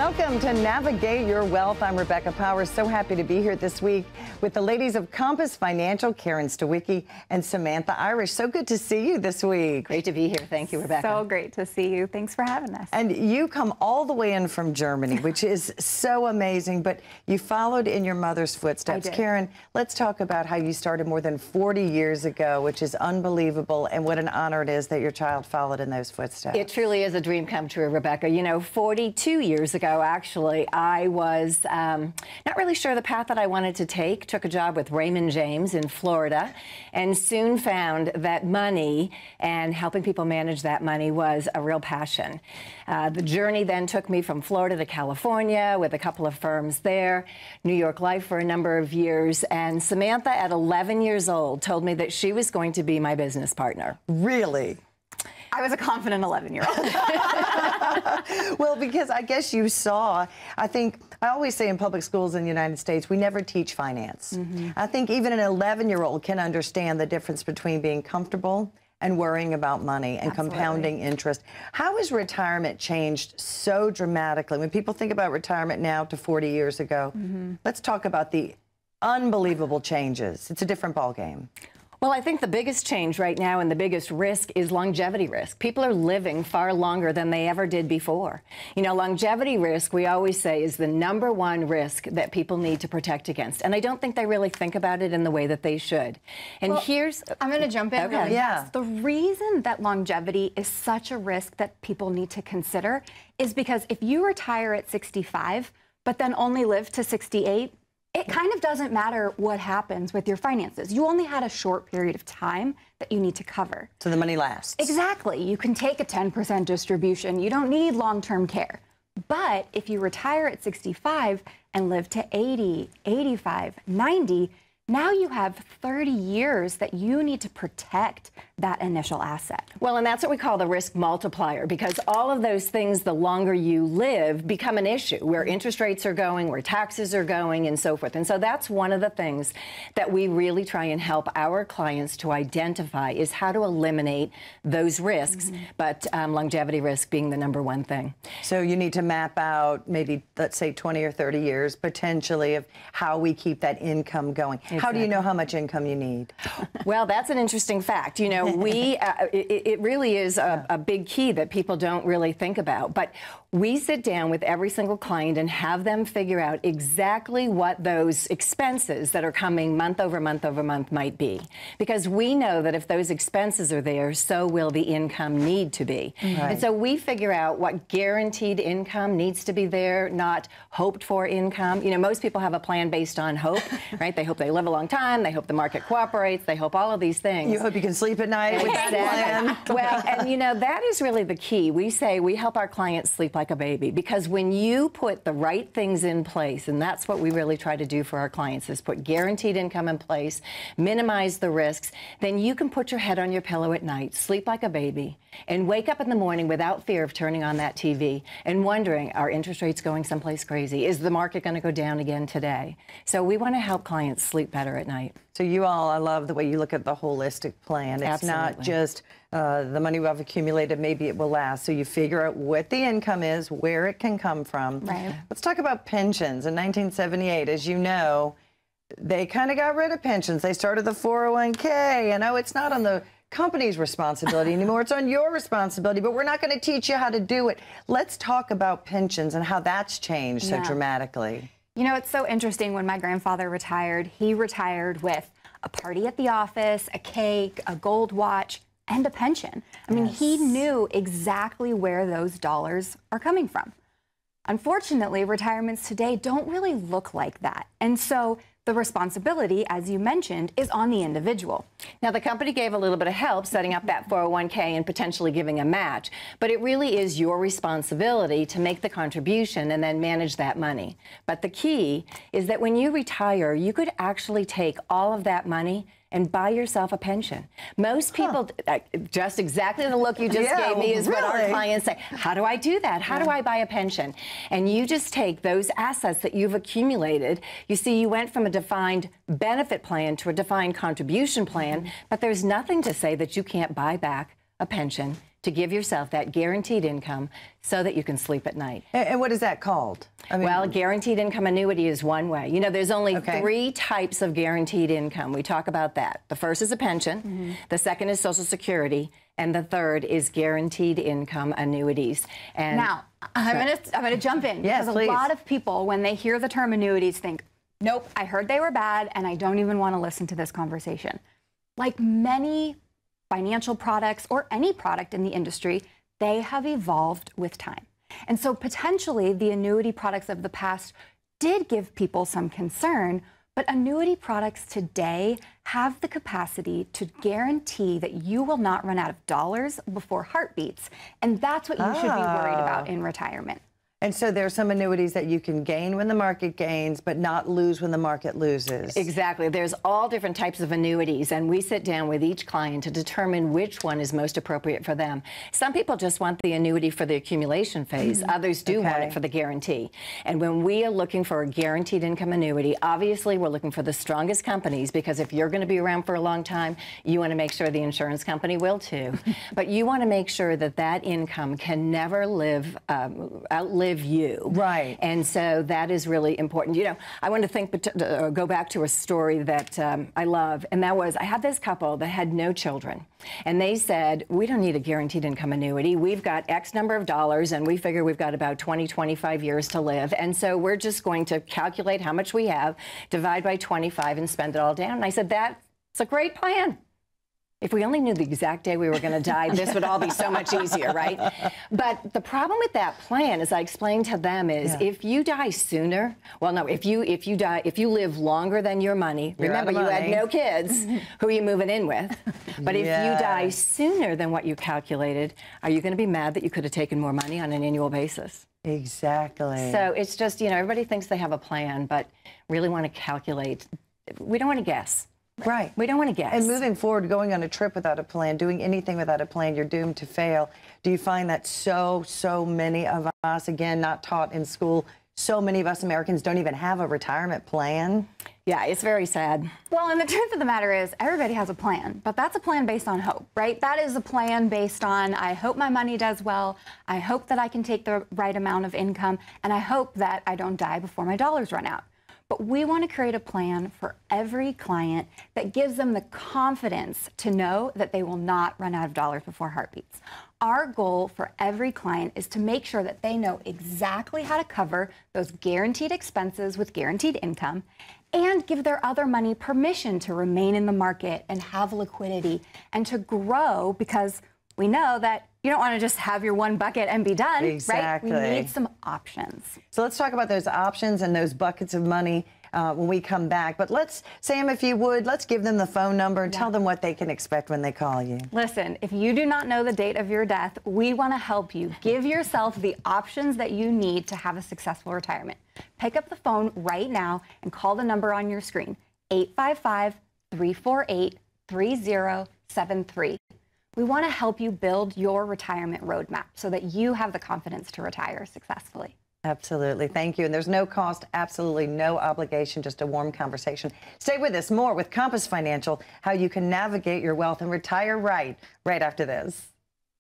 Welcome to Navigate Your Wealth. I'm Rebecca Powers. So happy to be here this week with the ladies of Compass Financial, Karen Stawicki and Samantha Irish. So good to see you this week. Great to be here. Thank you, Rebecca. So great to see you. Thanks for having us. And you come all the way in from Germany, which is so amazing, but you followed in your mother's footsteps. I did. Karen, let's talk about how you started more than 40 years ago, which is unbelievable, and what an honor it is that your child followed in those footsteps. It truly is a dream come true, Rebecca. You know, 42 years ago, actually, I was not really sure the path that I wanted to take. Took a job with Raymond James in Florida and soon found that money and helping people manage that money was a real passion. The journey then took me from Florida to California with a couple of firms there, New York Life for a number of years, and Samantha at 11 years old told me that she was going to be my business partner. Really? I was a confident 11-year-old. Well, because I guess you saw, I always say in public schools in the United States, we never teach finance. I think even an 11-year-old can understand the difference between being comfortable and worrying about money and compounding interest. How has retirement changed so dramatically? When people think about retirement now to 40 years ago, let's talk about the unbelievable changes. It's a different ballgame. Well, I think the biggest change right now and the biggest risk is longevity risk. People are living far longer than they ever did before. You know, longevity risk, we always say, is the #1 risk that people need to protect against. And I don't think they really think about it in the way that they should. And Well, here's... I'm going to jump in. Okay. Really Yeah. fast. The reason that longevity is such a risk that people need to consider is because if you retire at 65, but then only live to 68, it kind of doesn't matter what happens with your finances. You only had a short period of time that you need to cover. So the money lasts. Exactly. You can take a 10% distribution. You don't need long-term care. But if you retire at 65 and live to 80, 85, 90, now you have 30 years that you need to protect that initial asset. Well, and that's what we call the risk multiplier, because all of those things, the longer you live, become an issue, where interest rates are going, where taxes are going, and so forth. And so that's one of the things that we really try and help our clients to identify, is how to eliminate those risks, but longevity risk being the #1 thing. So you need to map out maybe, let's say, 20 or 30 years potentially of how we keep that income going. How do you know how much income you need? Well, that's an interesting fact. You know, it really is a big key that people don't really think about. But we sit down with every single client and have them figure out exactly what those expenses that are coming month over month over month might be. Because we know that if those expenses are there, so will the income need to be. Right. And so we figure out what guaranteed income needs to be there, not hoped for income. You know, most people have a plan based on hope, right? They hope they live a long time, they hope the market cooperates, they hope all of these things. You hope you can sleep at night with that plan. Well, and you know, that is really the key. We say we help our clients sleep like a baby, because when you put the right things in place, and that's what we really try to do for our clients, is put guaranteed income in place, minimize the risks, then you can put your head on your pillow at night, sleep like a baby, and wake up in the morning without fear of turning on that TV and wondering, are interest rates going someplace crazy? Is the market going to go down again today? So we want to help clients sleep better at night. So you all, I love the way you look at the holistic plan. It's not just the money we've accumulated, maybe it will last. So you figure out what the income is, where it can come from. Right. Let's talk about pensions. In 1978, as you know, they kind of got rid of pensions. They started the 401k. And it's not on the company's responsibility anymore. It's on your responsibility, but we're not going to teach you how to do it. Let's talk about pensions and how that's changed so dramatically. You know, it's so interesting. When my grandfather retired, he retired with a party at the office, a cake, a gold watch, and a pension. I mean, he knew exactly where those dollars are coming from. Unfortunately, retirements today don't really look like that. And so the responsibility, as you mentioned, is on the individual. Now, the company gave a little bit of help setting up that 401k and potentially giving a match, but it really is your responsibility to make the contribution and then manage that money. But the key is that when you retire, you could actually take all of that money and buy yourself a pension. Most people, just exactly the look you just gave me is what our clients say. How do I do that? How do I buy a pension? And you just take those assets that you've accumulated. You see, you went from a defined benefit plan to a defined contribution plan, but there's nothing to say that you can't buy back a pension to give yourself that guaranteed income so that you can sleep at night. And what is that called? I mean, well, guaranteed income annuity is one way. You know, there's only 3 types of guaranteed income. We talk about that. The first is a pension, the second is Social Security, and the third is guaranteed income annuities. And now, I'm gonna jump in, yes, because please. a lot of people, when they hear the term annuities, think, nope, I heard they were bad, and I don't even want to listen to this conversation. Like many financial products or any product in the industry, they have evolved with time. And so potentially the annuity products of the past did give people some concern, but annuity products today have the capacity to guarantee that you will not run out of dollars before heartbeats. And that's what you should be worried about in retirement. And so there are some annuities that you can gain when the market gains, but not lose when the market loses. Exactly. There's all different types of annuities, and we sit down with each client to determine which one is most appropriate for them. Some people just want the annuity for the accumulation phase. Others do want it for the guarantee. And when we are looking for a guaranteed income annuity, obviously we're looking for the strongest companies, because if you're going to be around for a long time, you want to make sure the insurance company will too. But you want to make sure that that income can never outlive you. Right. And so that is really important. You know, I want to go back to a story that I love, and that was, I had this couple that had no children, and they said, we don't need a guaranteed income annuity. We've got X number of dollars, and we figure we've got about 20, 25 years to live, and so we're just going to calculate how much we have, divide by 25, and spend it all down. And I said, that's a great plan. If we only knew the exact day we were going to die, this would all be so much easier, right? But the problem with that plan, as I explained to them, is if you die sooner, well, no, if you live longer than your money, remember you had no kids, who are you moving in with? But if you die sooner than what you calculated, are you going to be mad that you could have taken more money on an annual basis? Exactly. So it's just, you know, everybody thinks they have a plan, but really want to calculate. We don't want to guess. Right. We don't want to guess. And moving forward, going on a trip without a plan, doing anything without a plan, you're doomed to fail. Do you find that so many of us, again, not taught in school, so many of us Americans don't even have a retirement plan? Yeah, it's very sad. Well, and the truth of the matter is, everybody has a plan, but that's a plan based on hope, right? That is a plan based on, I hope my money does well, I hope that I can take the right amount of income, and I hope that I don't die before my dollars run out. But we want to create a plan for every client that gives them the confidence to know that they will not run out of dollars before heartbeats. Our goal for every client is to make sure that they know exactly how to cover those guaranteed expenses with guaranteed income and give their other money permission to remain in the market and have liquidity and to grow, because we know that you don't want to just have your one bucket and be done, exactly. Right? We need some options. So let's talk about those options and those buckets of money when we come back. But let's, Sam, if you would, let's give them the phone number and tell them what they can expect when they call you. Listen, if you do not know the date of your death, we want to help you. Give yourself the options that you need to have a successful retirement. Pick up the phone right now and call the number on your screen, 855-348-3073. We want to help you build your retirement roadmap so that you have the confidence to retire successfully. Absolutely. Thank you. And there's no cost, absolutely no obligation, just a warm conversation. Stay with us. More with Compass Financial, how you can navigate your wealth and retire right after this.